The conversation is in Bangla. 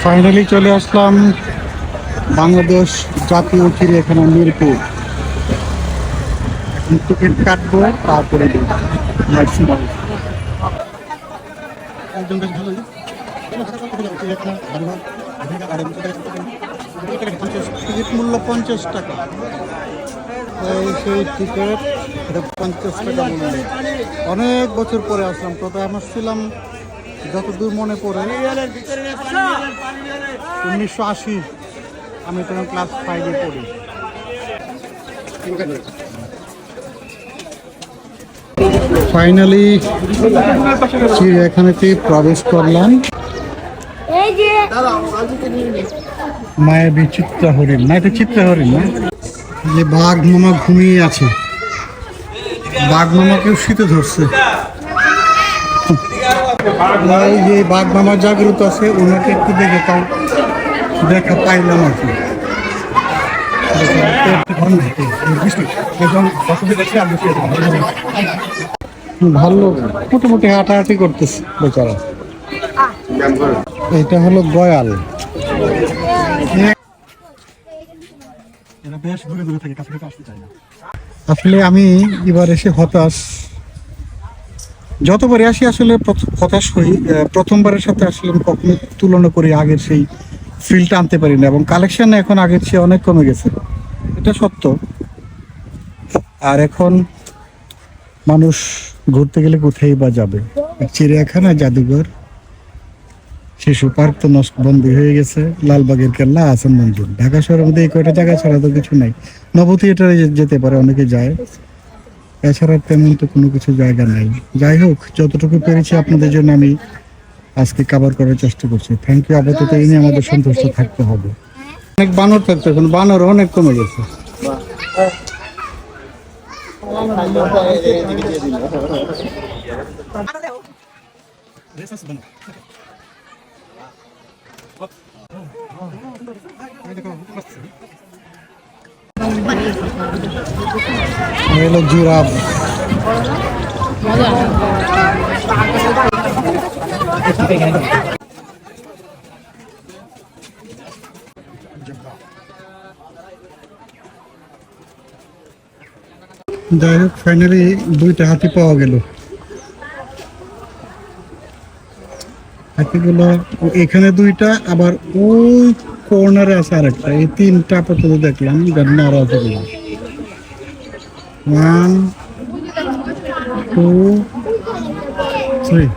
ফাইনালি চলে আসলাম বাংলাদেশ জাতীয় চিড়িয়াখানা মিরপুর। এখন টিকিট কাটবো, তারপরে টিকিট মূল্য 50 টাকা। সেই টিকিট 50 টাকা মূল্য। অনেক বছর পরে আসলাম, তবে আমার ছিলাম যতদূর মনে পড়ে 1980, আমি তখন ক্লাস 5-এ পড়ি। ফাইনালি চিড়িয়াখানাতে প্রবেশ করলাম। মায়ের বিচিত্রা হরিণ, না এটা চিত্রা হরিণ না? যে বাঘ মামা ঘুমিয়ে আছে, বাঘ মামাকেও শীতে ধরছে। এই যে বাঘ মামা জাগ্রত আছে, ওনাকে একটু দেখা পাইলাম আর কি। ভালো মোটামুটি হাঁটাহাঁটি করতেছে বেচারা। এটা হলো গয়াল। আসলে আমি এবার এসে হতাশ, যতবারই আসি আসলে হতাশ হই। প্রথমবারের সাথে আসলে আমি কখনো তুলনা করি আগের সেই ফিলটা আনতে পারি না, এবং কালেকশন এখন আগের চেয়ে অনেক কমে গেছে, এটা সত্য। আর এখন মানুষ ঘুরতে গেলে কোথায় বা যাবে? চিড়িয়াখানা, জাদুঘর, শিশু পার্ক তো বন্ধ হয়ে গেছে, লালবাগের কেল্লা, আসান মঞ্জুর। ঢাকা শহরের মধ্যে এই কয়টা জায়গা ছাড়া তো কিছু নাই। নব থিয়েটারে যেতে পারে, অনেকে যায়, এছাড়া তেমন তো কোনো কিছু জায়গা নাই। যাই হোক, যতটুকু পেরেছি আপনাদের জন্য আমি আজকে কভার করার চেষ্টা করছি। Thank you. আপাতত এই নিয়ে আমাদের সন্তুষ্ট থাকতে হবে। অনেক বানর থাকতো, এখন বানর অনেক কমে গেছে। হলো জিরাফ। যাই হোক, ফাইনালি 2টা হাতি পাওয়া গেল। হাতিগুলো এখানে 2টা, আবার ওই কর্নারে আছে আরেকটা। এই 3টা আপাতত দেখলাম, নাড়া আছে। 1 2 3